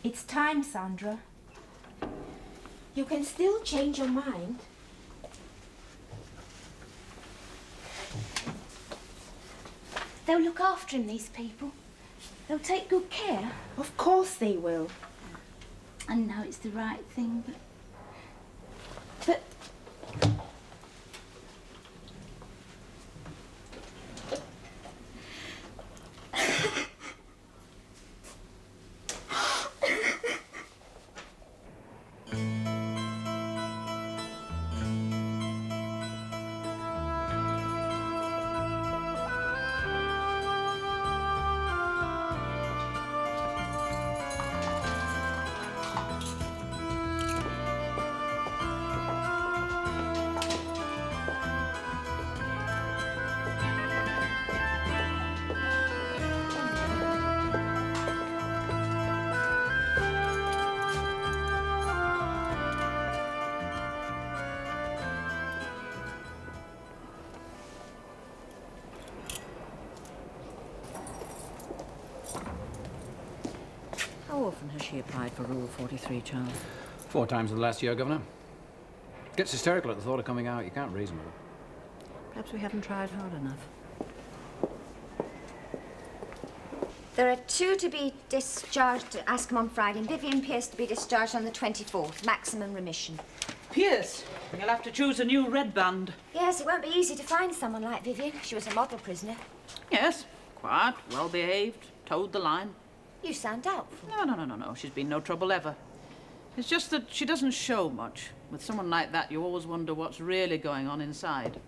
It's time, Sandra. You can still change your mind. They'll look after him, these people. They'll take good care. Of course they will. I know it's the right thing, but... How often has she applied for Rule 43, Charles? 4 times in the last year, Governor. Gets hysterical at the thought of coming out. You can't reason with her. Perhaps we haven't tried hard enough. There are 2 to be discharged to Ascombe on Friday, and Vivien Pearce to be discharged on the 24th. Maximum remission. Pearce, you'll have to choose a new red band. Yes, it won't be easy to find someone like Vivien. She was a model prisoner. Yes, quiet, well-behaved, towed the line. You sound doubtful. No. She's been no trouble ever. It's just that she doesn't show much. With someone like that, you always wonder what's really going on inside.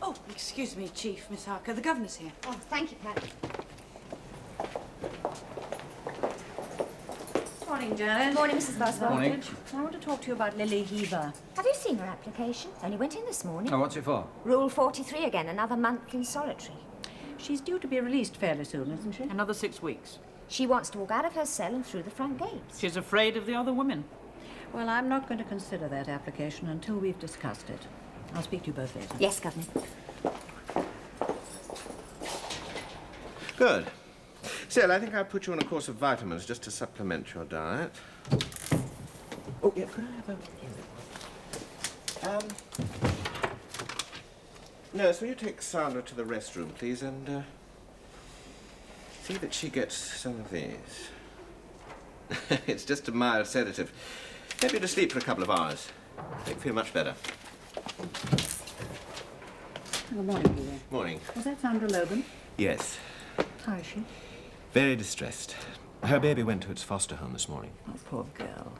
Oh, excuse me, Chief, Miss Harker. The Governor's here. Oh, thank you, Pat. Morning, Janet. Morning, Mrs. Boswell. Morning. I want to talk to you about Lily Hever. Have you seen her application? Only went in this morning. Oh, what's it for? Rule 43 again, another month in solitary. She's due to be released fairly soon, isn't she? Another 6 weeks. She wants to walk out of her cell and through the front gates. She's afraid of the other women. Well, I'm not going to consider that application until we've discussed it. I'll speak to you both later. Yes, Governor. Good. Sil, I think I'll put you on a course of vitamins just to supplement your diet. Oh, yeah, could I have a... Nurse, will you take Sandra to the restroom, please, and, see that she gets some of these. It's just a mild sedative. Help you to sleep for a couple of hours. Make you feel much better. Good morning, Vivien. Morning. Was that Sandra Logan? Yes. How is she? Very distressed. Her baby went to its foster home this morning. Oh, poor girl.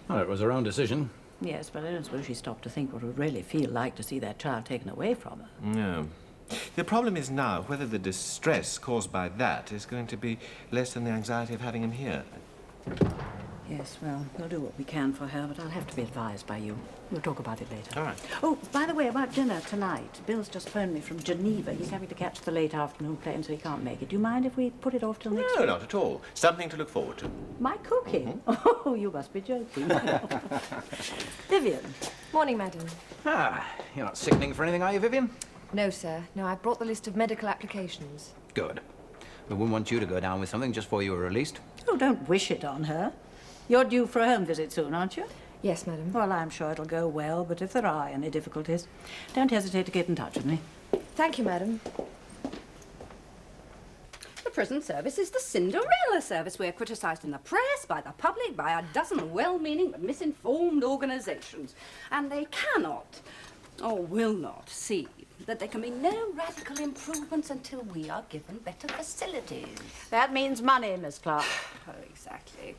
Well, it was her own decision. Yes, but I don't suppose she stopped to think what it would really feel like to see that child taken away from her. No. The problem is now whether the distress caused by that is going to be less than the anxiety of having him here. Yes, well, we'll do what we can for her, but I'll have to be advised by you. We'll talk about it later. All right. Oh, by the way, about dinner tonight. Bill's just phoned me from Geneva. He's having to catch the late afternoon plane, so he can't make it. Do you mind if we put it off till next No, week? not at all. Something to look forward to. My cooking? Oh, you must be joking. Vivien. Morning, madam. Ah, you're not sickening for anything, are you, Vivien? No, sir. No, I brought the list of medical applications. Good. We wouldn't want you to go down with something just before you were released. Oh, don't wish it on her. You're due for a home visit soon, aren't you? Yes, madam. Well, I'm sure it'll go well, but if there are any difficulties, don't hesitate to get in touch with me. Thank you, madam. The prison service is the Cinderella service. We're criticised in the press, by the public, by a dozen well-meaning but misinformed organisations. And they cannot, or will not, see that there can be no radical improvements until we are given better facilities. That means money, Miss Clarke. Oh, exactly.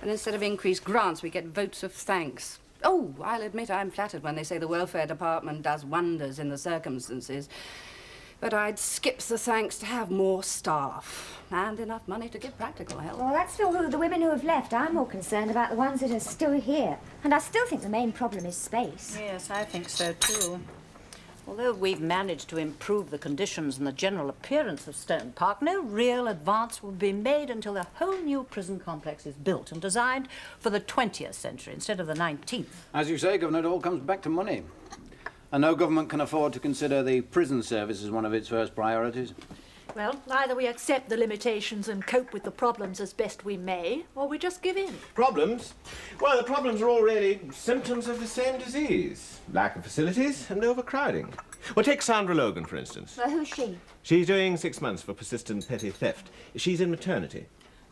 And instead of increased grants, we get votes of thanks. Oh, I'll admit I'm flattered when they say the welfare department does wonders in the circumstances. But I'd skip the thanks to have more staff and enough money to give practical help. Well, that's for the women who have left. I'm more concerned about the ones that are still here. And I still think the main problem is space. Yes, I think so, too. Although we've managed to improve the conditions and the general appearance of Stone Park, no real advance will be made until a whole new prison complex is built and designed for the 20th century instead of the 19th. As you say, Governor, it all comes back to money. And no government can afford to consider the prison service as one of its first priorities. Well, either we accept the limitations and cope with the problems as best we may, or we just give in. Problems? Well, the problems are all really symptoms of the same disease. Lack of facilities and overcrowding. Well, take Sandra Logan, for instance. Well, who's she? She's doing 6 months for persistent petty theft. She's in maternity.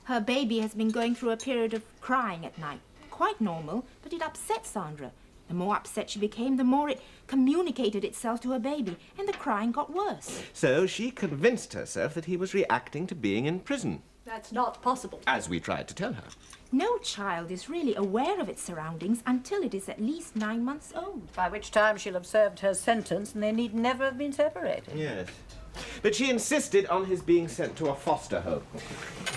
Her baby has been going through a period of crying at night. Quite normal, but it upset Sandra. The more upset she became, the more it communicated itself to her baby, and the crying got worse. So she convinced herself that he was reacting to being in prison. That's not possible. As we tried to tell her. No child is really aware of its surroundings until it is at least 9 months old. By which time she'll have served her sentence and they need never have been separated. Yes. But she insisted on his being sent to a foster home.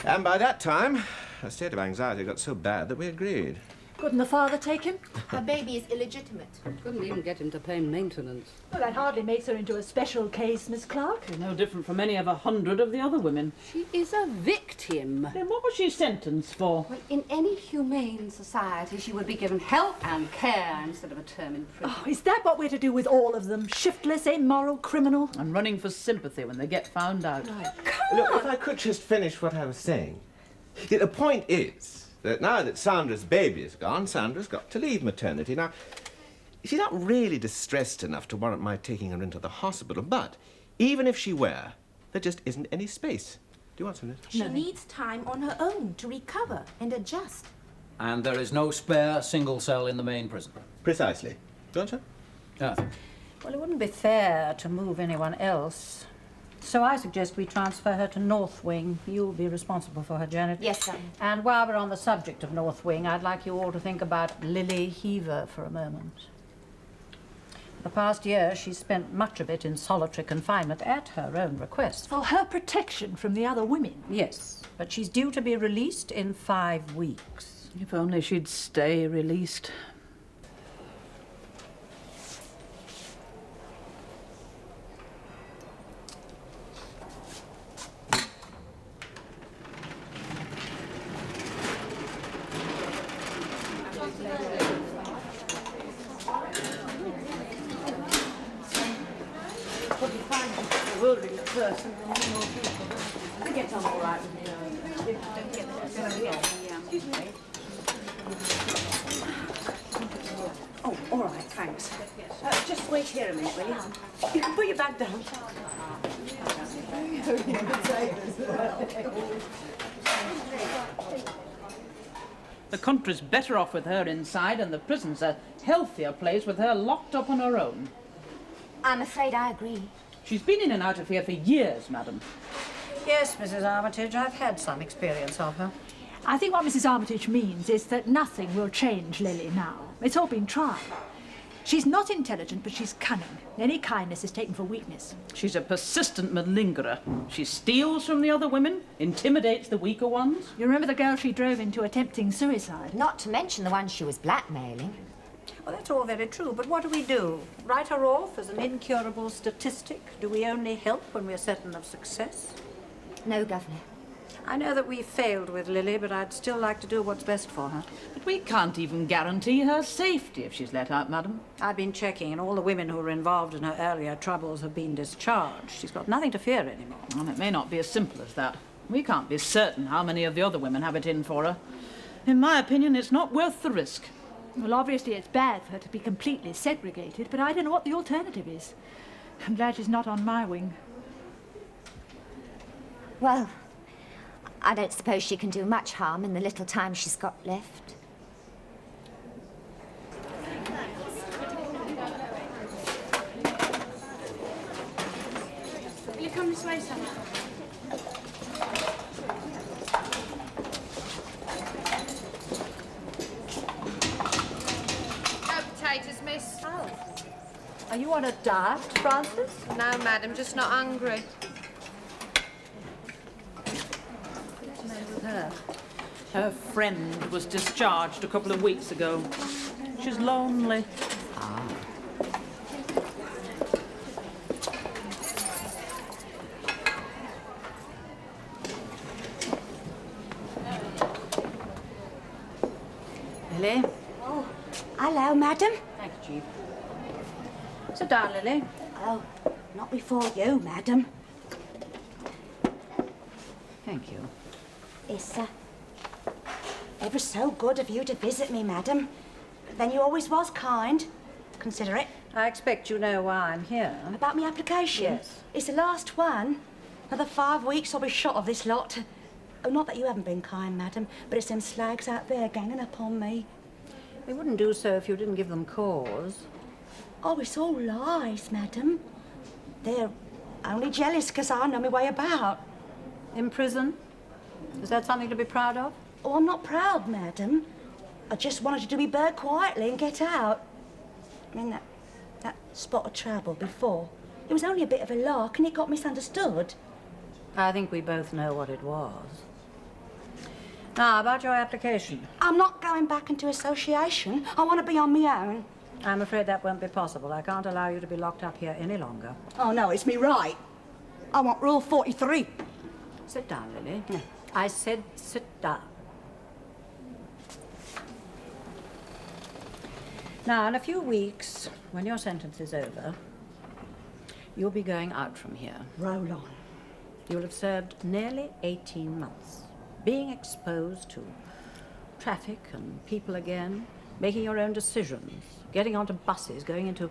And by that time, her state of anxiety got so bad that we agreed. Couldn't the father take him? Her baby is illegitimate. Couldn't even get him to pay maintenance. Well, that hardly makes her into a special case, Miss Clarke. No different from any of 100 of the other women. She is a victim. Then what was she sentenced for? Well, in any humane society, she would be given help and care instead of a term in prison. Oh, is that what we're to do with all of them? Shiftless, immoral, criminal? And running for sympathy when they get found out. Look, if I could just finish what I was saying. The point is that now that Sandra's baby is gone, Sandra's got to leave maternity. Now, she's not really distressed enough to warrant my taking her into the hospital, but even if she were, there just isn't any space. Do you want some of this? She needs time on her own to recover and adjust. And there is no spare single cell in the main prison. Precisely. Don't you? Yeah. Well, it wouldn't be fair to move anyone else. So I suggest we transfer her to North Wing. You'll be responsible for her, Janet. Yes, sir. And while we're on the subject of North Wing, I'd like you all to think about Lily Hever for a moment. The past year, she's spent much of it in solitary confinement at her own request. For her protection from the other women? Yes, but she's due to be released in 5 weeks. If only she'd stay released. I get on all right. Oh, all right, thanks. Just wait here a minute, will you? You can put your bag down. The country's better off with her inside, and the prison's a healthier place with her locked up on her own. I'm afraid I agree. She's been in and out of here for years, madam. Yes, Mrs. Armitage, I've had some experience of her. I think what Mrs. Armitage means is that nothing will change Lily now. It's all been tried. She's not intelligent, but she's cunning. Any kindness is taken for weakness. She's a persistent malingerer. She steals from the other women, intimidates the weaker ones. You remember the girl she drove into attempting suicide? Not to mention the one she was blackmailing. Well, that's all very true, but what do? Write her off as an incurable statistic? Do we only help when we're certain of success? No, Governor. I know that we've failed with Lily, but I'd still like to do what's best for her. But we can't even guarantee her safety if she's let out, madam. I've been checking, and all the women who were involved in her earlier troubles have been discharged. She's got nothing to fear anymore. And it may not be as simple as that. We can't be certain how many of the other women have it in for her. In my opinion, it's not worth the risk. Well, obviously it's bad for her to be completely segregated, but I don't know what the alternative is. I'm glad she's not on my wing. Well, I don't suppose she can do much harm in the little time she's got left. Will you come this way, Sandra? Potatoes, miss. Oh. Are you on a diet, Frances? No, madam, just not hungry. Her friend was discharged a couple of weeks ago. She's lonely. Lily? Oh, hello, madam. Thank you, Chief. Sit down, Lily. Oh, not before you, madam. Thank you. It's ever so good of you to visit me, madam. Then you always was kind. Consider it. I expect you know why I'm here. About my application? Yes. It's the last one. Another 5 weeks I'll be shot of this lot. Oh, not that you haven't been kind, madam, but it's them slags out there ganging up on me. They wouldn't do so if you didn't give them cause. Oh, it's all lies, madam. They're only jealous because I know my way about. In prison? Is that something to be proud of? Oh, I'm not proud, madam. I just wanted to do me bird quietly and get out. I mean, that spot of trouble before, it was only a bit of a lark and it got misunderstood. I think we both know what it was. Now, about your application. I'm not going back into association. I want to be on my own. I'm afraid that won't be possible. I can't allow you to be locked up here any longer. Oh, no, it's me right. I want Rule 43. Sit down, Lily. No. I said sit down. Now, in a few weeks, when your sentence is over, you'll be going out from here. Roll on. You'll have served nearly 18 months, being exposed to traffic and people again, making your own decisions, getting onto buses, going into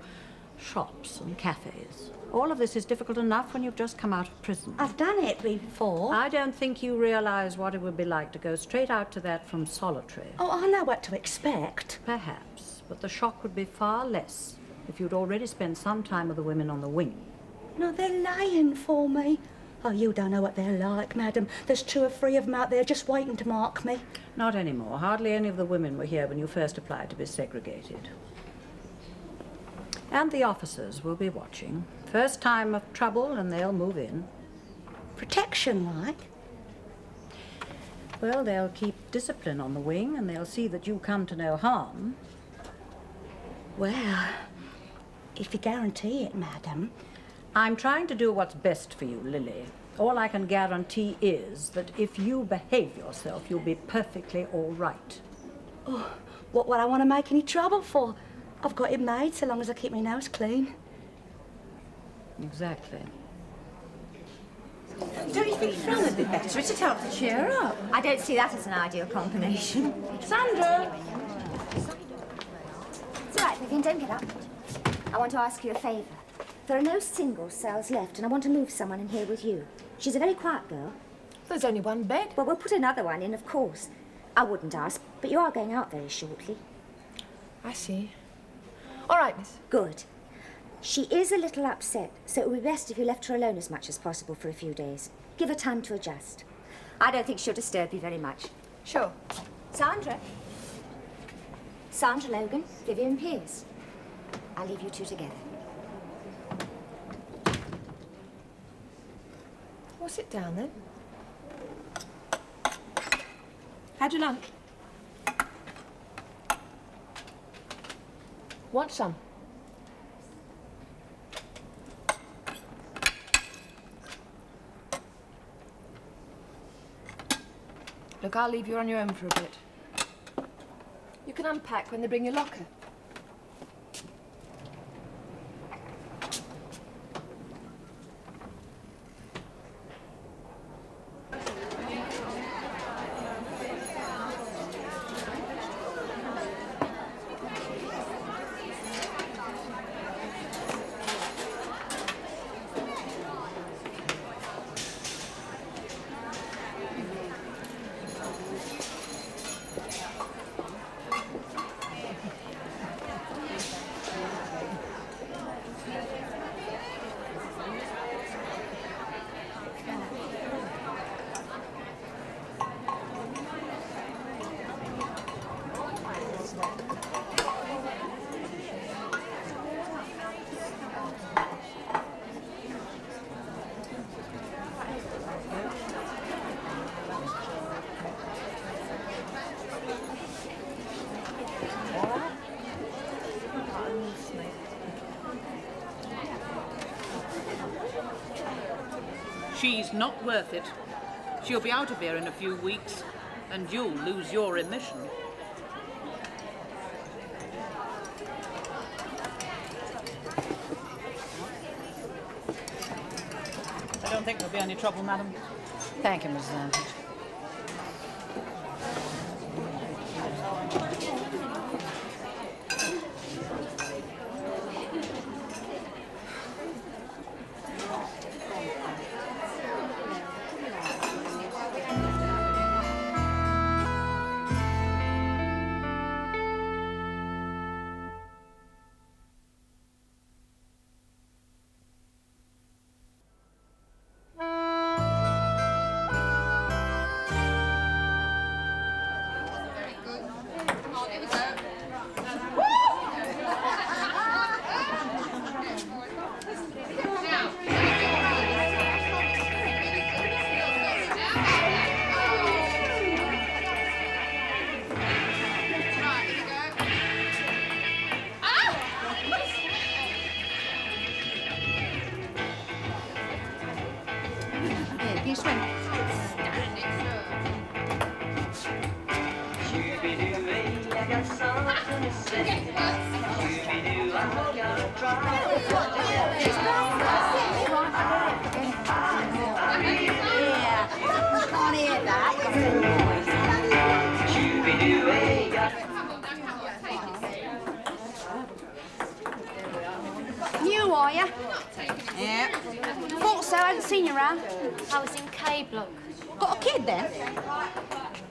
shops and cafes. All of this is difficult enough when you've just come out of prison. I've done it before. I don't think you realize what it would be like to go straight out to that from solitary. Oh, I know what to expect. Perhaps, but the shock would be far less if you'd already spent some time with the women on the wing. No, they're laying for me. Oh, you don't know what they're like, madam. There's 2 or 3 of them out there just waiting to mark me. Not anymore. Hardly any of the women were here when you first applied to be segregated. And the officers will be watching. First time of trouble and they'll move in. Protection, like? Well, they'll keep discipline on the wing and they'll see that you come to no harm. Well, if you guarantee it, madam. I'm trying to do what's best for you, Lily. All I can guarantee is that if you behave yourself, you'll be perfectly all right. Oh, what would I want to make any trouble for? I've got it made so long as I keep my nose clean. Exactly. Don't you think Fran would be better? It'd help to cheer up. I don't see that as an ideal combination. Sandra! It's all right, Vivien, don't get up. I want to ask you a favour. There are no single cells left, and I want to move someone in here with you. She's a very quiet girl. There's only one bed. Well, we'll put another one in, of course. I wouldn't ask, but you are going out very shortly. I see. All right, miss. Good. She is a little upset, so it would be best if you left her alone as much as possible for a few days. Give her time to adjust. I don't think she'll disturb you very much. Sure. Sandra. Sandra Logan, Vivien Pearce. I'll leave you 2 together. Well, sit down then. Had your lunch? Want some? Look, I'll leave you on your own for a bit. You can unpack when they bring your locker. She's not worth it. She'll be out of here in a few weeks, and you'll lose your remission. I don't think there'll be any trouble, madam. Thank you, Mrs. Armitage. You, are you? Yeah. Thought so, I hadn't seen you round. I was in K Block. Got a kid then?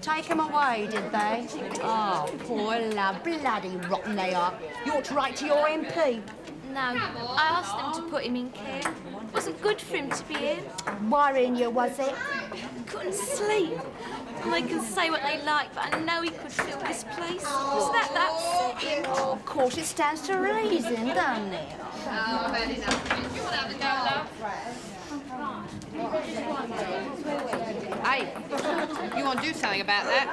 Take him away, did they? Oh, poor love, bloody rotten they are. You ought to write to your MP. No, I asked them to put him in care. It wasn't good for him to be here. Worrying you, was it? Couldn't sleep. And they can say what they like, but I know he could fill this place. Is that upsetting? Oh, of course, it stands to reason, doesn't it? Oh, well enough. You want to have a go, love? Hey, you want to do something about that?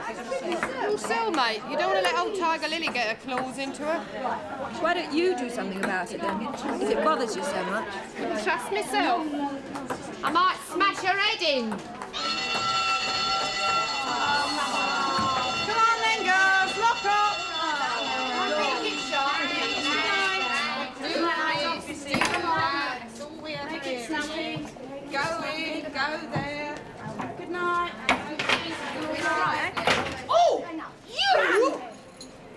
Well, so, mate, you don't want to let old Tiger Lily get her claws into her. Why don't you do something about it then, if it bothers you so much? Trust myself. I might smash her head in. Come on then, girls, lock up. Go in, go there. Good night. Oh! You!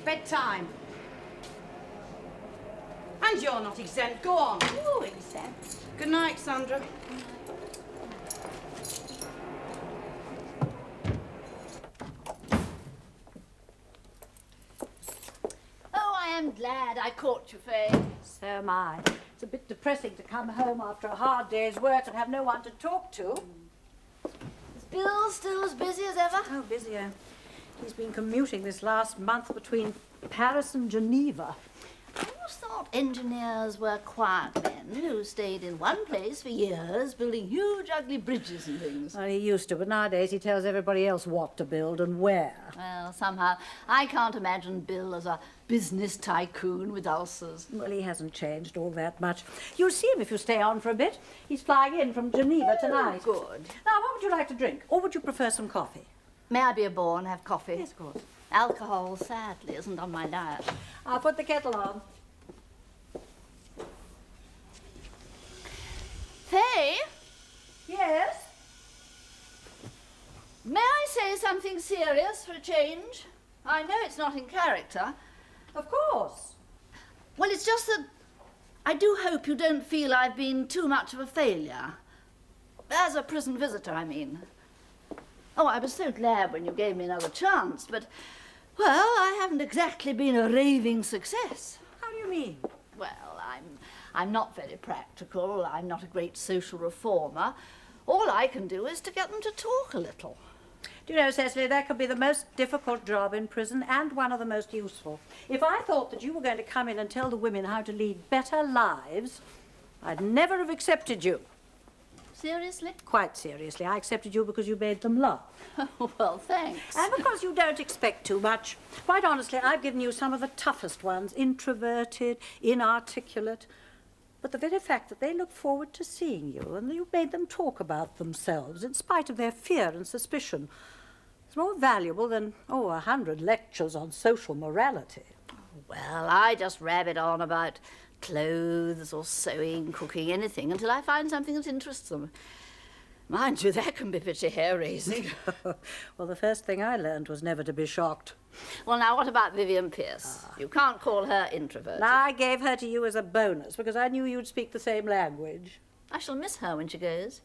Bedtime. And you're not exempt. Go on. Oh, exempt. Good night, Sandra. Oh, I am glad I caught you, Faye. So am I. It's a bit depressing to come home after a hard day's work and have no one to talk to. Is Bill still as busy as ever? Oh, busier. He's been commuting this last month between Paris and Geneva. I always thought engineers were quiet men who stayed in one place for years, building huge, ugly bridges and things. Well, he used to, but nowadays he tells everybody else what to build and where. Well, somehow, I can't imagine Bill as a business tycoon with ulcers. Well, he hasn't changed all that much. You'll see him if you stay on for a bit. He's flying in from Geneva tonight. Good. Now, what would you like to drink? Or would you prefer some coffee? May I be a bore and have coffee? Yes, of course. Alcohol, sadly, isn't on my diet. I'll put the kettle on. Faye? Yes? May I say something serious for a change? I know it's not in character. Of course. Well, it's just that I do hope you don't feel I've been too much of a failure. As a prison visitor, I mean. Oh, I was so glad when you gave me another chance, but, well, I haven't exactly been a raving success. How do you mean? Well, I'm not very practical. I'm not a great social reformer. All I can do is to get them to talk a little. Do you know, Cecily, that could be the most difficult job in prison and one of the most useful. If I thought that you were going to come in and tell the women how to lead better lives, I'd never have accepted you. Seriously? Quite seriously. I accepted you because you made them laugh. Well, thanks. And because you don't expect too much. Quite honestly, I've given you some of the toughest ones. Introverted, inarticulate. But the very fact that they look forward to seeing you and that you made them talk about themselves in spite of their fear and suspicion is more valuable than, 100 lectures on social morality. Well, I just rabbit on about clothes or sewing, cooking, anything, until I find something that interests them. Mind you, that can be pretty hair-raising. Well, the first thing I learned was never to be shocked. Well, now, what about Vivien Pearce? You can't call her introverted. I gave her to you as a bonus because I knew you'd speak the same language. I shall miss her when she goes.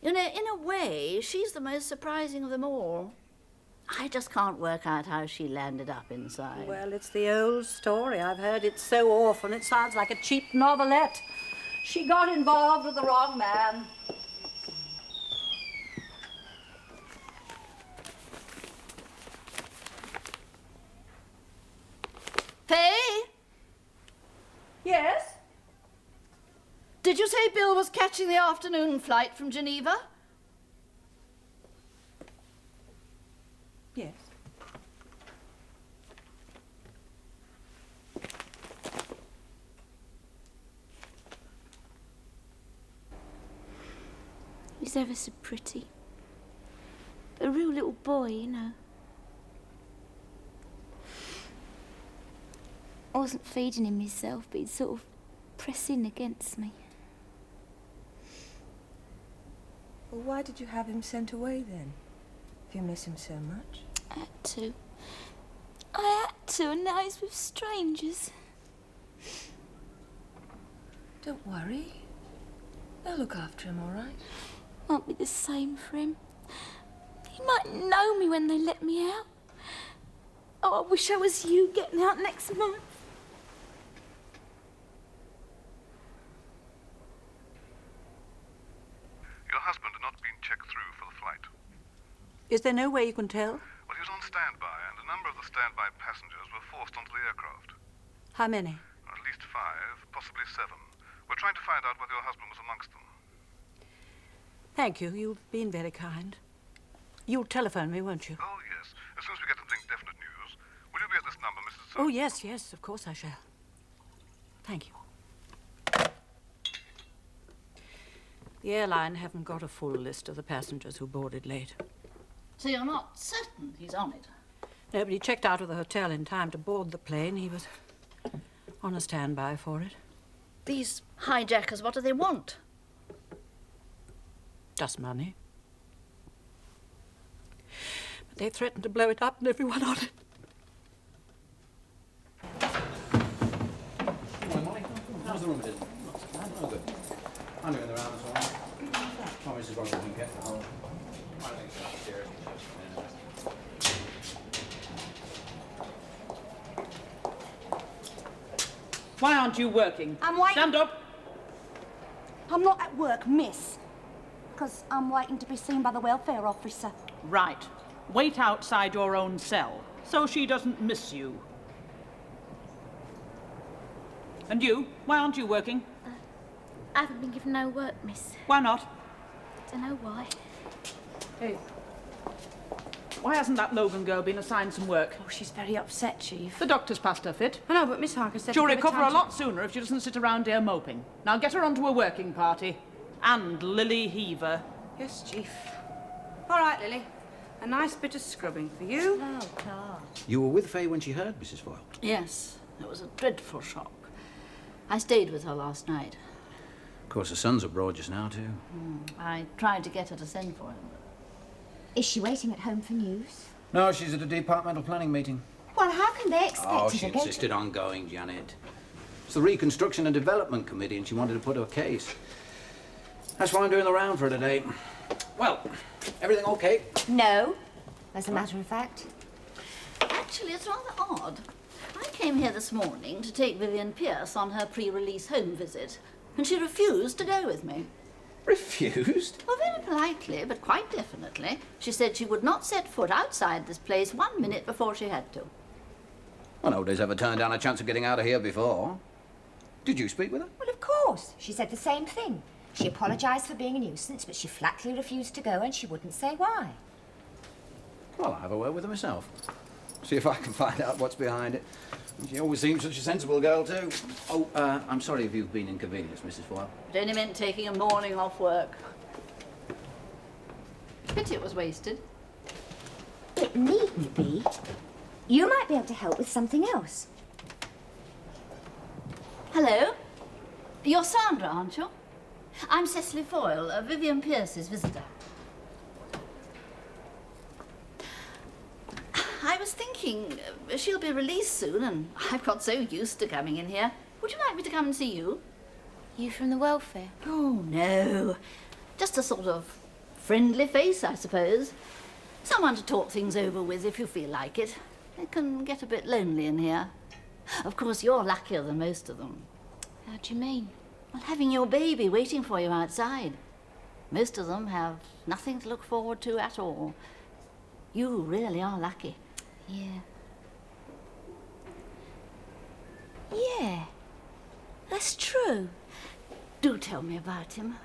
You know, in a way, she's the most surprising of them all. I just can't work out how she landed up inside. Well, it's the old story. I've heard it so often. It sounds like a cheap novelette. She got involved with the wrong man. Faye? Yes? Did you say Bill was catching the afternoon flight from Geneva? Yes. He's ever so pretty. A real little boy, you know. I wasn't feeding him myself, but he'd sort of press in against me. Well, why did you have him sent away then? If you miss him so much. I had to. I had to, and now he's with strangers. Don't worry. They'll look after him, all right? Won't be the same for him. He might know me when they let me out. Oh, I wish I was you getting out next month. Your husband had not been checked through for the flight. Is there no way you can tell? Well, he was on standby, and a number of the standby passengers were forced onto the aircraft. How many? At least 5, possibly 7. We're trying to find out whether your husband was amongst them. Thank you. You've been very kind. You'll telephone me, won't you? Oh, yes. As soon as we get something definite news. Will you be at this number, Mrs. Oh, yes, yes, of course I shall. Thank you. The airline haven't got a full list of the passengers who boarded late. So you're not certain he's on it? No, but he checked out of the hotel in time to board the plane. He was on a standby for it. These hijackers, what do they want? Just money. But they threatened to blow it up and everyone on it. How's the room? It is. Oh, good. I'm doing the rounds, all right. Oh, Mrs. Rogers can get the whole. I think so. Upstairs. Why aren't you working? I'm waiting. Stand up. I'm not at work, miss. Because I'm waiting to be seen by the welfare officer. Right. Wait outside your own cell, so she doesn't miss you. And you? Why aren't you working? I haven't been given no work, miss. Why not? Don't know why. Hey. Why hasn't that Logan girl been assigned some work? Oh, she's very upset, Chief. The doctor's passed her fit. I know, but Miss Harker said... She'll to give her recover time a to- lot sooner if she doesn't sit around here moping. Now get her onto a working party. And Lily Hever. Yes, Chief. All right, Lily. A nice bit of scrubbing for you. Oh, Clarke. You were with Faye when she heard, Mrs. Foyle? Yes, it was a dreadful shock. I stayed with her last night. Of course, the son's abroad just now, too. I tried to get her to send for him. Is she waiting at home for news? No, she's at a departmental planning meeting. Well, how can they expect Oh, her she to go insisted on going, Janet. It's the Reconstruction and Development Committee, and she wanted to put her case. That's why I'm doing the round for her today. Well, everything okay? No, as a matter of fact. Actually, it's rather odd. I came here this morning to take Vivien Pearce on her pre-release home visit, and she refused to go with me. Refused? Well, very politely, but quite definitely. She said she would not set foot outside this place 1 minute before she had to. Well, nobody's ever turned down a chance of getting out of here before. Did you speak with her? Well, of course. She said the same thing. She apologised for being a nuisance, but she flatly refused to go, and she wouldn't say why. Well, I'll have a word with her myself. See if I can find out what's behind it. She always seems such a sensible girl, too. Oh, I'm sorry if you've been inconvenienced, Mrs. Foyle. It only meant taking a morning off work. Pity it was wasted. It needn't be. You might be able to help with something else. Hello? You're Sandra, aren't you? I'm Cecily Foyle, Vivien Pearce's visitor. I was thinking, she'll be released soon, and I've got so used to coming in here. Would you like me to come and see you? You from the welfare? Oh, no. Just a sort of friendly face, I suppose. Someone to talk things over with if you feel like it. It can get a bit lonely in here. Of course, you're luckier than most of them. How do you mean? Well, having your baby waiting for you outside. Most of them have nothing to look forward to at all. You really are lucky. Yeah. Yeah. That's true. Do tell me about him.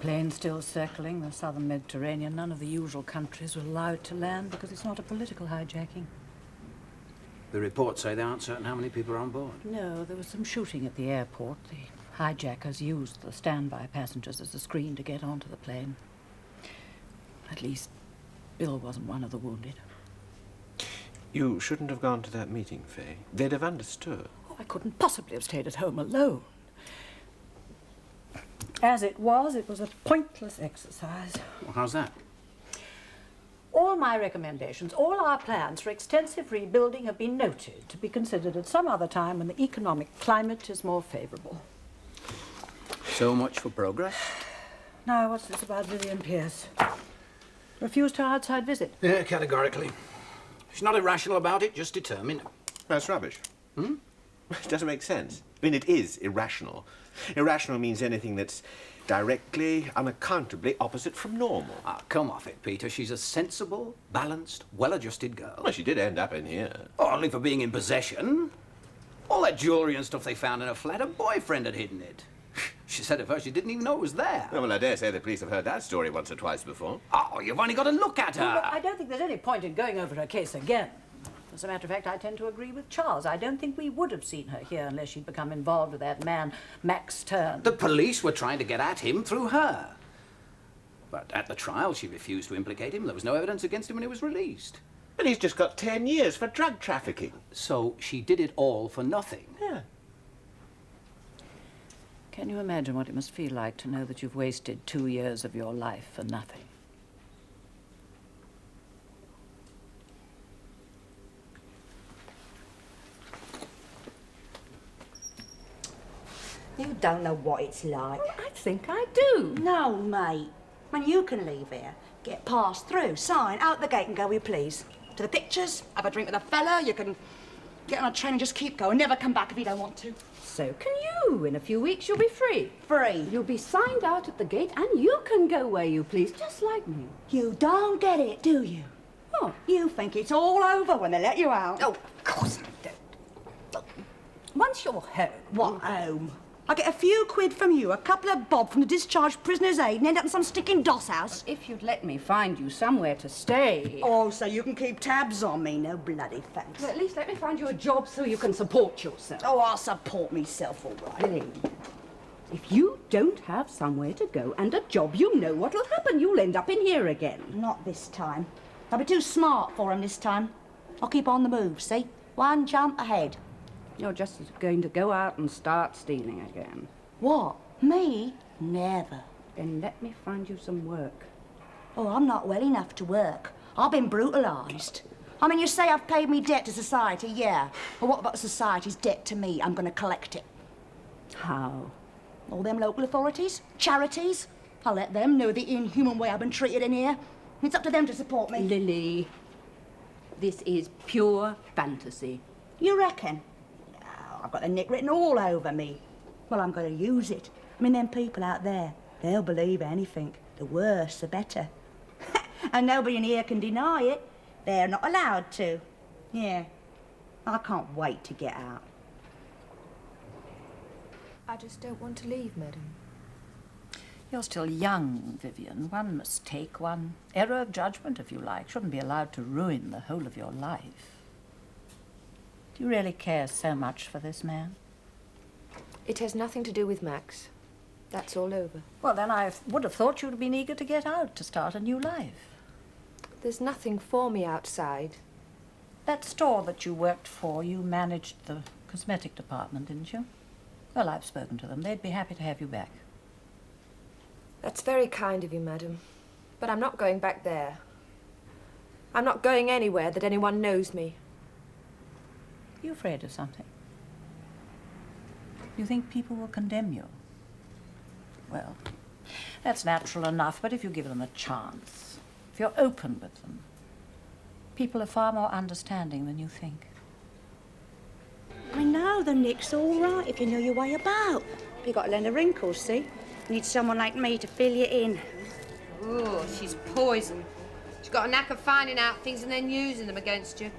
Plane still circling the southern Mediterranean. None of the usual countries were allowed to land because it's not a political hijacking. The reports say they aren't certain how many people are on board. No, there was some shooting at the airport. The hijackers used the standby passengers as a screen to get onto the plane. At least, Bill wasn't one of the wounded. You shouldn't have gone to that meeting, Faye. They'd have understood. Oh, I couldn't possibly have stayed at home alone. As it was a pointless exercise. Well, how's that? All my recommendations, all our plans for extensive rebuilding have been noted to be considered at some other time when the economic climate is more favourable. So much for progress. Now, what's this about Vivien Pearce? Refused her outside visit? Yeah, categorically. She's not irrational about it, just determined. That's rubbish. Hmm? It doesn't make sense. I mean, it is irrational. Irrational means anything that's directly, unaccountably opposite from normal. Ah, come off it, Peter. She's a sensible, balanced, well-adjusted girl. Well, she did end up in here. Oh, only for being in possession. All that jewellery and stuff they found in her flat, her boyfriend had hidden it. She said at first she didn't even know it was there. Oh, well, I dare say the police have heard that story once or twice before. Oh, you've only got to look at her. Well, look, I don't think there's any point in going over her case again. As a matter of fact, I tend to agree with Charles. I don't think we would have seen her here unless she'd become involved with that man, Max Turn. The police were trying to get at him through her. But at the trial, she refused to implicate him. There was no evidence against him when he was released. But he's just got 10 years for drug trafficking. So she did it all for nothing. Yeah. Can you imagine what it must feel like to know that you've wasted 2 years of your life for nothing? You don't know what it's like. Well, I think I do. No, mate. When you can leave here, get passed through, sign, out the gate and go where you please. To the pictures, have a drink with a fella, you can get on a train and just keep going, never come back if you don't want to. So can you. In a few weeks you'll be free. Free? You'll be signed out at the gate and you can go where you please, just like me. You don't get it, do you? Oh. You think it's all over when they let you out. Oh, of course I don't. Look, once you're home... What home? I get a few quid from you, a couple of bob from the discharged prisoner's aid and end up in some sticking doss house. If you'd let me find you somewhere to stay... Oh, so you can keep tabs on me? No bloody thanks. Well, at least let me find you a job so you can support yourself. Oh, I'll support myself, all right. Lily, if you don't have somewhere to go and a job, you know what'll happen. You'll end up in here again. Not this time. I'll be too smart for him this time. I'll keep on the move, see? One jump ahead. You're just going to go out and start stealing again. What? Me? Never. Then let me find you some work. Oh, I'm not well enough to work. I've been brutalised. I mean, you say I've paid me debt to society, yeah. Well, what about society's debt to me? I'm going to collect it. How? All them local authorities, charities. I'll let them know the inhuman way I've been treated in here. It's up to them to support me. Lily, this is pure fantasy. You reckon? I've got the nick written all over me. Well, I'm going to use it. I mean, them people out there, they'll believe anything. The worse, the better. And nobody in here can deny it. They're not allowed to. Yeah. I can't wait to get out. I just don't want to leave, madam. You're still young, Vivien. One mistake, one error of judgment, if you like, shouldn't be allowed to ruin the whole of your life. Do you really care so much for this man? It has nothing to do with Max. That's all over. Well, then I would have thought you'd have been eager to get out, to start a new life. There's nothing for me outside. That store that you worked for, you managed the cosmetic department, didn't you? Well, I've spoken to them. They'd be happy to have you back. That's very kind of you, madam. But I'm not going back there. I'm not going anywhere that anyone knows me. Are you afraid of something? You think people will condemn you? Well, that's natural enough, but if you give them a chance, if you're open with them, people are far more understanding than you think. I know, the nick's all right if you know your way about. You got to learn the wrinkles, see? Need someone like me to fill you in. Oh, she's poison. She's got a knack of finding out things and then using them against you.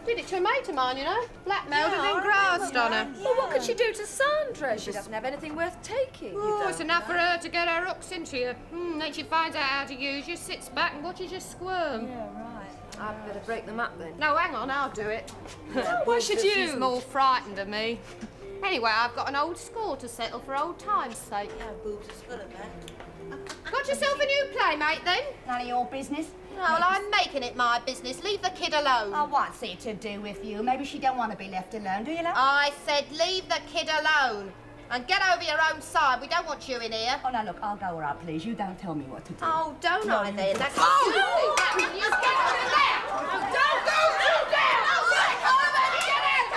Did it to a mate of mine, you know. Blackmailed her and grassed on her. Well, what could she do to Sandra? She doesn't have anything worth taking. Oh, it's enough for her to get her hooks into you. Then she finds out how to use you, sits back and watches you squirm. Yeah, right. I'd better break them up then. No, hang on, I'll do it. Why should you? She's more frightened of me. Anyway, I've got an old score to settle for old time's sake. Got yourself a new playmate, then? None of your business. No, well, I'm making it my business. Leave the kid alone. Oh, what's it to do with you? Maybe she don't want to be left alone, do you, love? I said leave the kid alone. And get over your own side. We don't want you in here. Oh, now, look, I'll go where I please. You don't tell me what to do. Oh, don't No, I you then? don't. That's what you think. That when you get over there. Oh, don't go there. Oh, right, Oliver, get out.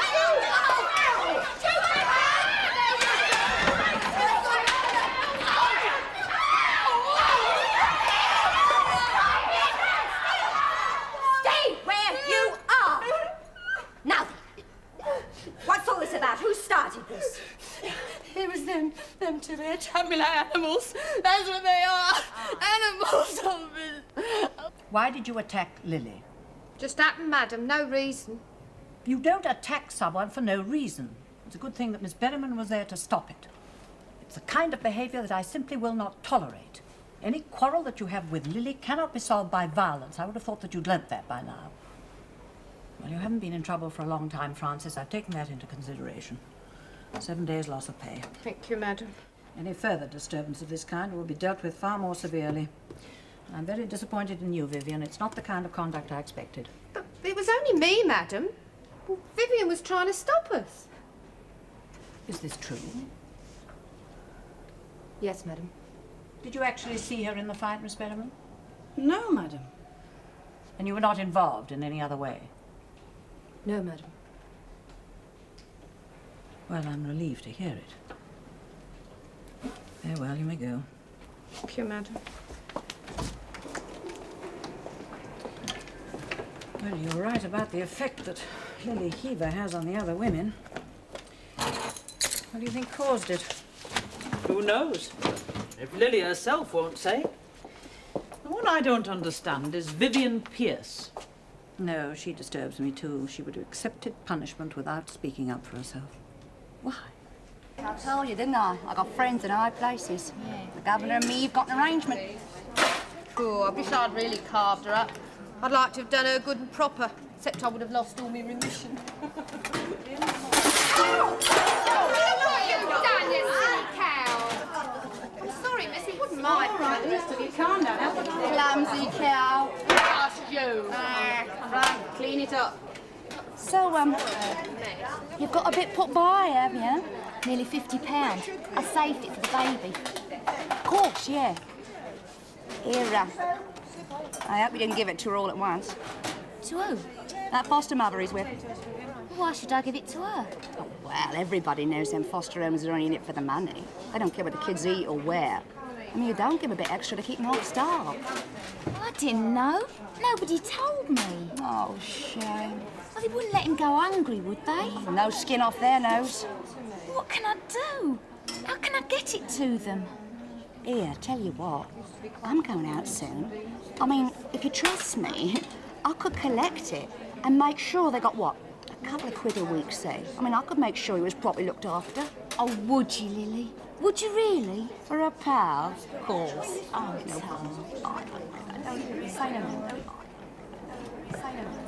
Stay where you are! Now, what's all this about? Who started this? It was them two. They attacked me like animals. That's what they are. Animals. Why did you attack Lily? Just happened, madam. No reason. You don't attack someone for no reason. It's a good thing that Miss Berryman was there to stop it. It's the kind of behaviour that I simply will not tolerate. Any quarrel that you have with Lily cannot be solved by violence. I would have thought that you'd learnt that by now. Well, you haven't been in trouble for a long time, Frances. I've taken that into consideration. 7 days loss of pay. Thank you, madam. Any further disturbance of this kind will be dealt with far more severely. I'm very disappointed in you, Vivien. It's not the kind of conduct I expected. But it was only me, madam. Well, Vivien was trying to stop us. Is this true? Yes, madam. Did you actually see her in the fight, Miss Berryman? No, madam. And you were not involved in any other way? No, madam. Well, I'm relieved to hear it. Very well, you may go. Thank you, madam. Well, you're right about the effect that Lily Hever has on the other women. What do you think caused it? Who knows? If Lily herself won't say. The one I don't understand is Vivien Pearce. No, she disturbs me too. She would have accepted punishment without speaking up for herself. Why? I told you, didn't I? I got friends in high places. Yeah. The governor and me have got an arrangement. Oh, I wish I'd really carved her up. I'd like to have done her good and proper, except I would have lost all my remission. Oh, what you've done, you silly cow! I'm sorry, miss, it wasn't my fault. You calm down. Clumsy cow. Just you. Right, clean it up. So, you've got a bit put by, have you? Nearly £50. I saved it for the baby. Of course, yeah. Here, I hope you didn't give it to her all at once. To who? That foster mother he's with. Why should I give it to her? Oh, well, everybody knows them foster homes are only in it for the money. They don't care what the kids eat or wear. I mean, you don't give a bit extra to keep them off starved. I didn't know. Nobody told me. Oh, shame. Well, they wouldn't let him go hungry, would they? No skin off their nose. What can I do? How can I get it to them? Here, tell you what, I'm going out soon. I mean, if you trust me, I could collect it and make sure they got, what, a couple of quid a week, say. I mean, I could make sure he was properly looked after. Oh, would you, Lily? Would you really? For a pal, of course. Oh, no problem. Say no more. Say no more.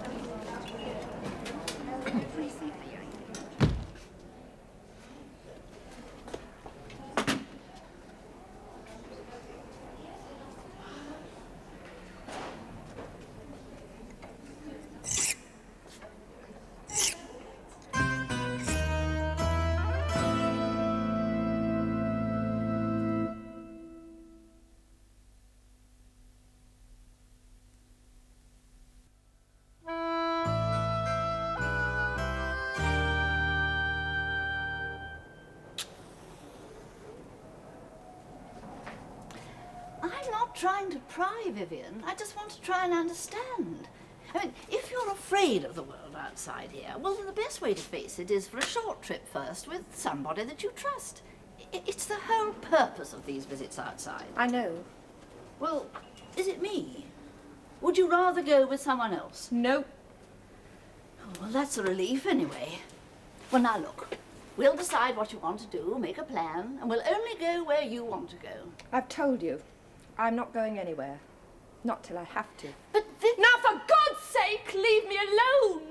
trying to pry, Vivien. I just want to try and understand. I mean, if you're afraid of the world outside here, well, then the best way to face it is for a short trip first with somebody that you trust. It's the whole purpose of these visits outside. I know. Well, is it me? Would you rather go with someone else? No. Oh, well, that's a relief anyway. Well, now look, we'll decide what you want to do, make a plan, and we'll only go where you want to go. I've told you, I'm not going anywhere. Not till I have to. But Now, for God's sake, leave me alone!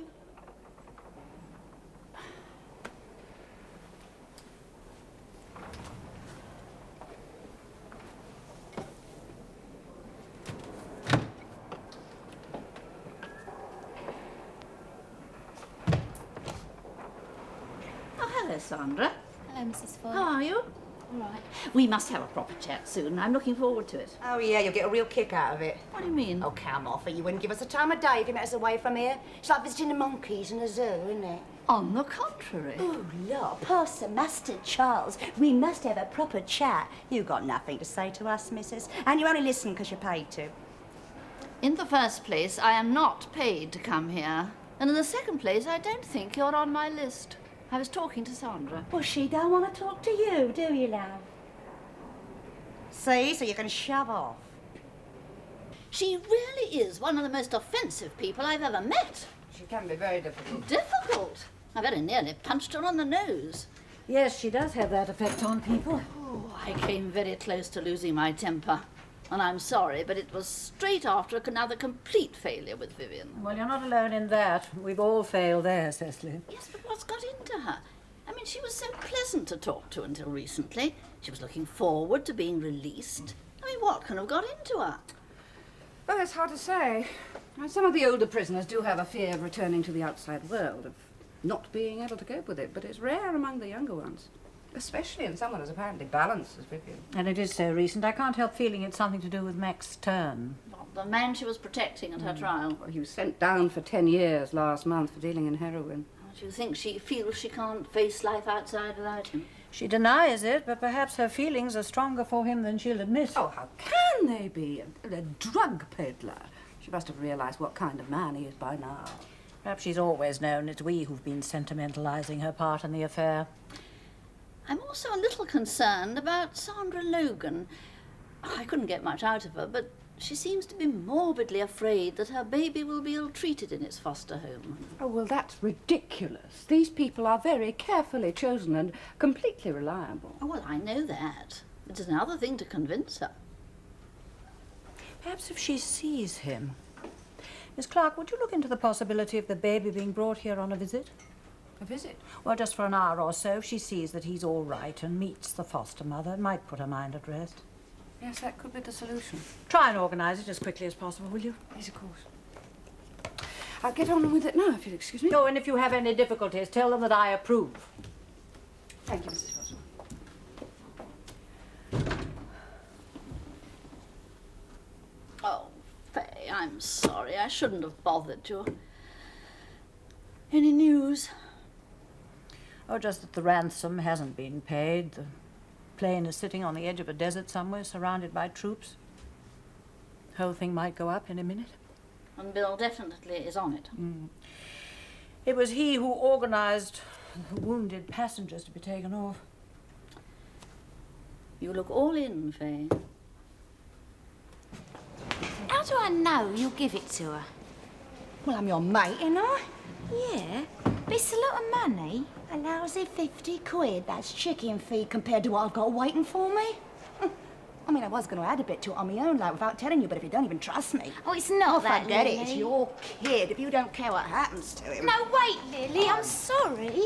Oh, hello, Sandra. Hello, Mrs. Foyle. How are you? All right. We must have a proper chat soon. I'm looking forward to it. Oh, yeah, you'll get a real kick out of it. What do you mean? Oh, come off it. You wouldn't give us a time of day if you met us away from here. It's like visiting the monkeys in a zoo, isn't it? On the contrary. Oh, look, Parson, Master Charles, we must have a proper chat. You've got nothing to say to us, missus, and you only listen because you're paid to. In the first place, I am not paid to come here. And in the second place, I don't think you're on my list. I was talking to Sandra. Well, she don't want to talk to you, do you, love? See, so you can shove off. She really is one of the most offensive people I've ever met. She can be very difficult. Difficult? I very nearly punched her on the nose. Yes, she does have that effect on people. Oh, I came very close to losing my temper. And I'm sorry, but it was straight after another complete failure with Vivien. Well, you're not alone in that. We've all failed there, Cecily. Yes, but what's got into her? I mean, she was so pleasant to talk to until recently. She was looking forward to being released. I mean, what can have got into her? Well, it's hard to say. Some of the older prisoners do have a fear of returning to the outside world, of not being able to cope with it, but it's rare among the younger ones. Especially in someone as apparently balanced as Vivien. And it is so recent, I can't help feeling it's something to do with Mac's turn. Well, the man she was protecting at her trial. Well, he was sent down for 10 years last month for dealing in heroin. Do you think she feels she can't face life outside without him? She denies it, but perhaps her feelings are stronger for him than she'll admit. Oh, how can they be? A drug peddler. She must have realised what kind of man he is by now. Perhaps she's always known it's we who've been sentimentalising her part in the affair. I'm also a little concerned about Sandra Logan. I couldn't get much out of her, but she seems to be morbidly afraid that her baby will be ill-treated in its foster home. Oh, well, that's ridiculous. These people are very carefully chosen and completely reliable. Oh, well, I know that. It's another thing to convince her. Perhaps if she sees him. Miss Clarke, would you look into the possibility of the baby being brought here on a visit? A visit? Well, just for an hour or so, if she sees that he's all right and meets the foster mother, it might put her mind at rest. Yes, that could be the solution. Try and organise it as quickly as possible, will you? Yes, of course. I'll get on with it now, if you'll excuse me. Oh, and if you have any difficulties, tell them that I approve. Thank you, Mrs. Boswell. Oh, Faye, I'm sorry. I shouldn't have bothered you. Any news? Oh, just that the ransom hasn't been paid. The plane is sitting on the edge of a desert somewhere, surrounded by troops. The whole thing might go up in a minute. And Bill definitely is on it. It was he who organised the wounded passengers to be taken off. You look all in, Faye. How do I know you'll give it to her? Well, I'm your mate, ain't I? Yeah, but it's a lot of money. A lousy 50 quid. That's chicken feed compared to what I've got waiting for me. I mean, I was going to add a bit to it on my own, like, without telling you, but if you don't even trust me... Oh, it's not that, forget Lily. it. It's your kid. If you don't care what happens to him... No, wait, Lily, I'm sorry.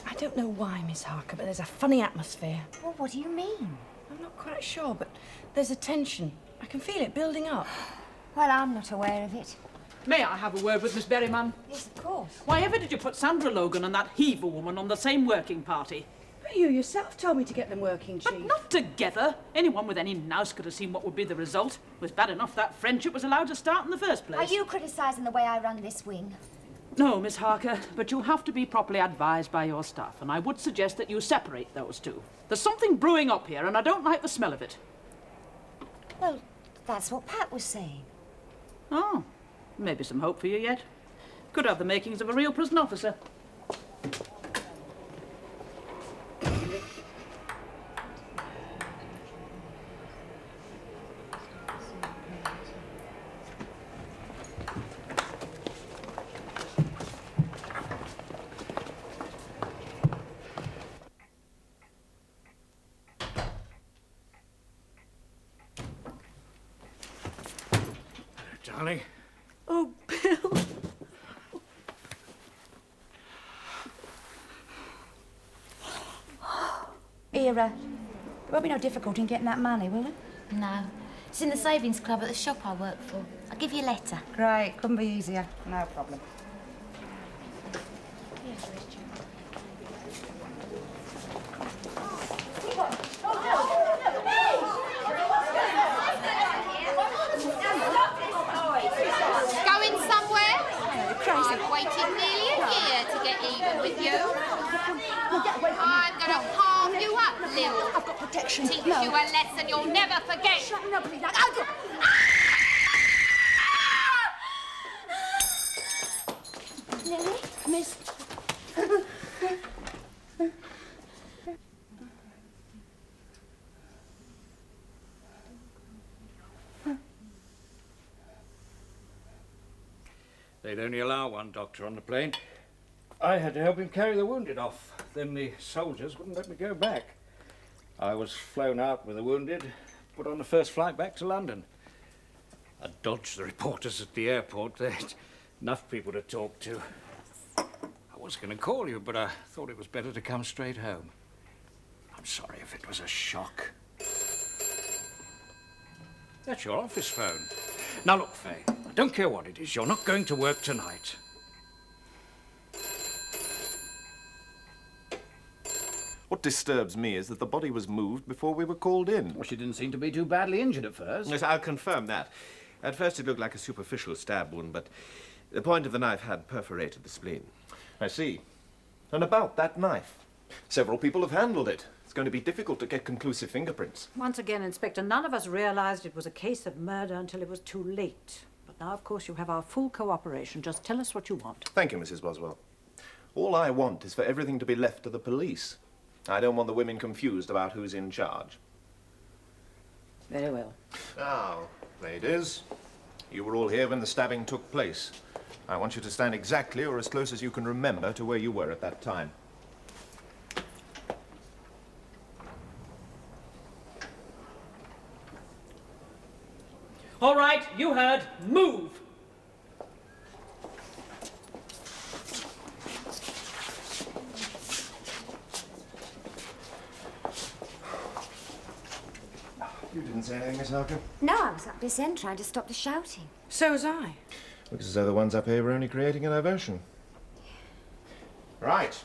I don't know why, Miss Harker, but there's a funny atmosphere. Well, what do you mean? I'm not quite sure, but there's a tension. I can feel it building up. Well, I'm not aware of it. May I have a word with Miss Berryman? Yes, of course. Why ever did you put Sandra Logan and that Hever woman on the same working party? But you yourself told me to get them working, Chief. But not together. Anyone with any nous could have seen what would be the result. It was bad enough that friendship was allowed to start in the first place. Are you criticising the way I run this wing? No, Miss Harker, but you'll have to be properly advised by your staff, and I would suggest that you separate those two. There's something brewing up here, and I don't like the smell of it. Well, that's what Pat was saying. Oh, maybe some hope for you yet. Could have the makings of a real prison officer. Darling. Oh, Bill. Era, there won't be no difficulty in getting that money, will there? No. It's in the savings club at the shop I work for. I'll give you a letter. Great, couldn't be easier. No problem. Going somewhere? I've waited nearly a year to get even with you. I'm going to carve you up, Lil. I've got protection. Teach you a lesson you'll never forget. Shut up, please. Lily? Miss... They'd only allow one doctor on the plane. I had to help him carry the wounded off. Then the soldiers wouldn't let me go back. I was flown out with the wounded, put on the first flight back to London. I dodged the reporters at the airport. They had enough people to talk to. I was going to call you, but I thought it was better to come straight home. I'm sorry if it was a shock. That's your office phone. Now look, Faye, I don't care what it is. You're not going to work tonight. What disturbs me is that the body was moved before we were called in. Well, she didn't seem to be too badly injured at first. Yes, I'll confirm that. At first it looked like a superficial stab wound, but the point of the knife had perforated the spleen. I see. And about that knife. Several people have handled it. It's going to be difficult to get conclusive fingerprints. Once again, Inspector, none of us realized it was a case of murder until it was too late. But now, of course, you have our full cooperation. Just tell us what you want. Thank you, Mrs. Boswell. All I want is for everything to be left to the police. I don't want the women confused about who's in charge. Very well. Now, ladies, you were all here when the stabbing took place. I want you to stand exactly or as close as you can remember to where you were at that time. All right, you heard. Move! You didn't say anything, Miss Harker? No, I was up this end trying to stop the shouting. So was I. Looks as though the ones up here were only creating a diversion. Right.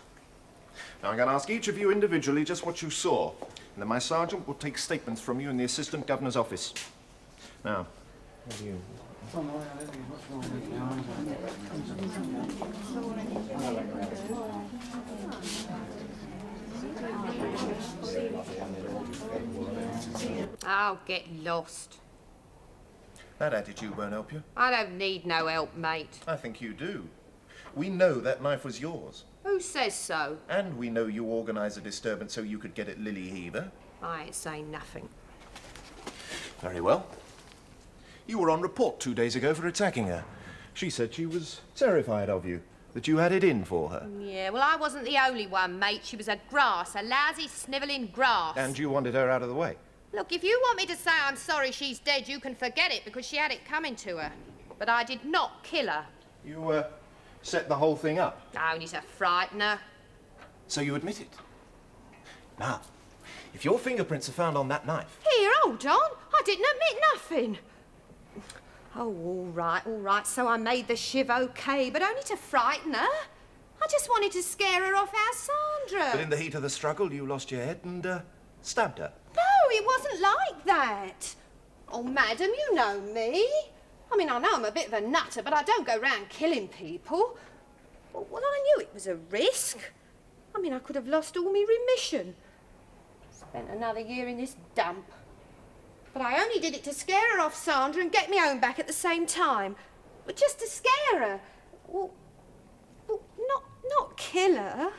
Now I'm going to ask each of you individually just what you saw. And then my sergeant will take statements from you in the Assistant Governor's office. Now, what do you... I'll get lost. That attitude won't help you. I don't need no help, mate. I think you do. We know that knife was yours. Who says so? And we know you organised a disturbance so you could get at Lily Hever. I ain't saying nothing. Very well. You were on report 2 days ago for attacking her. She said she was terrified of you, that you had it in for her. Yeah, well, I wasn't the only one, mate. She was a grass, a lousy, snivelling grass. And you wanted her out of the way. Look, if you want me to say I'm sorry she's dead, you can forget it, because she had it coming to her. But I did not kill her. You, set the whole thing up. Only to frighten her. So you admit it. Now, if your fingerprints are found on that knife... Here, hold on. I didn't admit nothing. Oh, all right. So I made the shiv okay, but only to frighten her. I just wanted to scare her off our Sandra. But in the heat of the struggle, you lost your head and, stabbed her. No, it wasn't like that. Oh, madam, you know me. I mean, I know I'm a bit of a nutter, but I don't go round killing people. Well, I knew it was a risk. I mean, I could have lost all my remission. Spent another year in this dump. But I only did it to scare her off Sandra and get me own back at the same time. But just to scare her. Well, not kill her.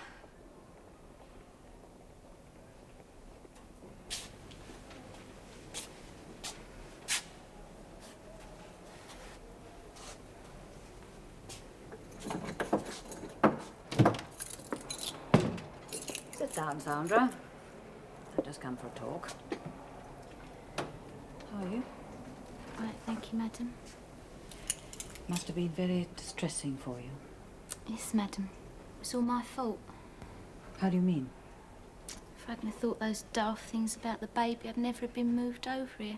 Sit down, Sandra. I've just come for a talk. How are you? Right, thank you, madam. Must have been very distressing for you. Yes, madam. It was all my fault. How do you mean? If I hadn't thought those daft things about the baby, I'd never have been moved over here.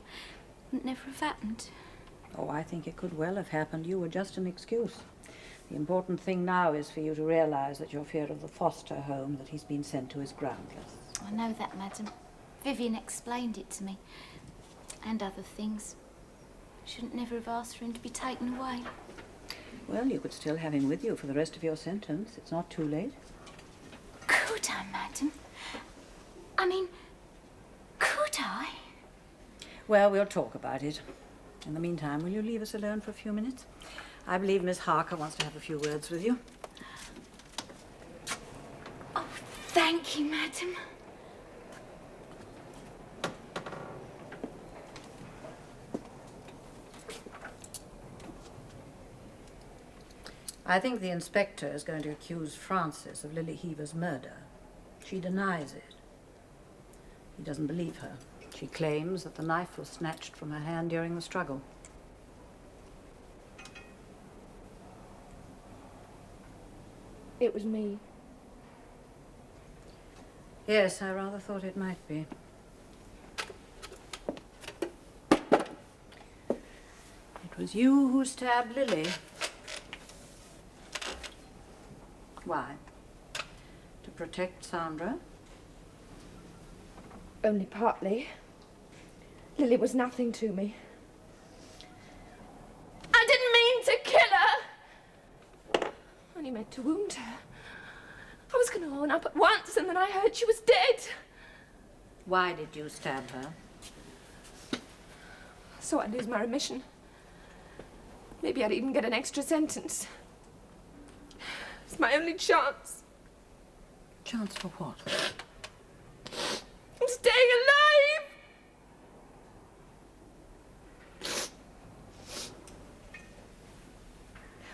It never have happened. Oh, I think it could well have happened. You were just an excuse. The important thing now is for you to realise that your fear of the foster home that he's been sent to is groundless. I know that, madam. Vivien explained it to me. And other things. Shouldn't never have asked for him to be taken away. Well, you could still have him with you for the rest of your sentence. It's not too late. Could I, madam? I mean, could I? Well, we'll talk about it. In the meantime, will you leave us alone for a few minutes? I believe Miss Harker wants to have a few words with you. Oh, thank you, madam. I think the inspector is going to accuse Frances of Lily Hever's murder. She denies it. He doesn't believe her. She claims that the knife was snatched from her hand during the struggle. It was me. Yes, I rather thought it might be. It was you who stabbed Lily. Why? To protect Sandra? Only partly. Lily was nothing to me. I didn't mean to kill her. I only meant to wound her. I was going to own up at once, and then I heard she was dead. Why did you stab her? So I'd lose my remission. Maybe I'd even get an extra sentence. It's my only chance. Chance for what? I'm staying alive!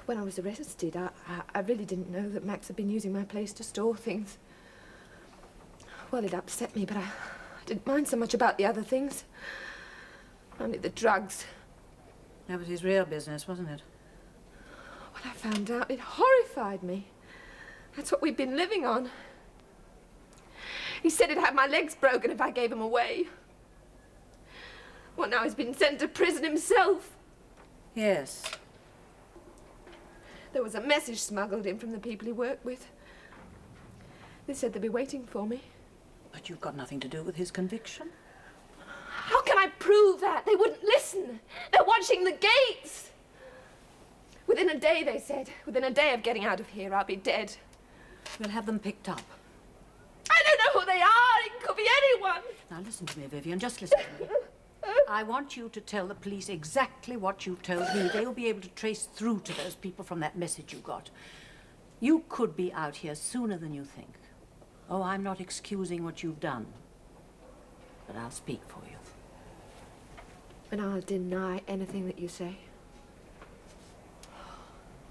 When I was arrested, I really didn't know that Max had been using my place to store things. Well, it upset me, but I didn't mind so much about the other things. Only the drugs. That was his real business, wasn't it? When I found out, it horrified me. That's what we'd been living on. He said he'd have my legs broken if I gave him away. Well, now he's been sent to prison himself. Yes. There was a message smuggled in from the people he worked with. They said they'd be waiting for me. But you've got nothing to do with his conviction. How can I prove that? They wouldn't listen. They're watching the gates. Within a day, they said. Within a day of getting out of here, I'll be dead. We'll have them picked up. I don't know who they are. It could be anyone. Now listen to me, Vivien. Just listen to me. I want you to tell the police exactly what you've told me. They'll be able to trace through to those people from that message you got. You could be out here sooner than you think. Oh, I'm not excusing what you've done. But I'll speak for you. And I'll deny anything that you say.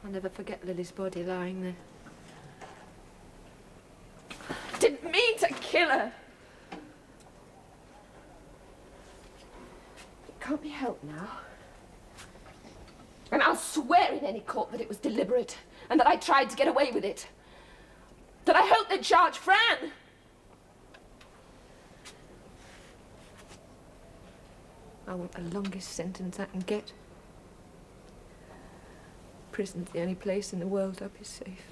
I'll never forget Lily's body lying there. I didn't mean to kill her. It can't be helped now. And I'll swear in any court that it was deliberate and that I tried to get away with it. That I hope they'd charge Fran. I want the longest sentence I can get. Prison's the only place in the world I'll be safe.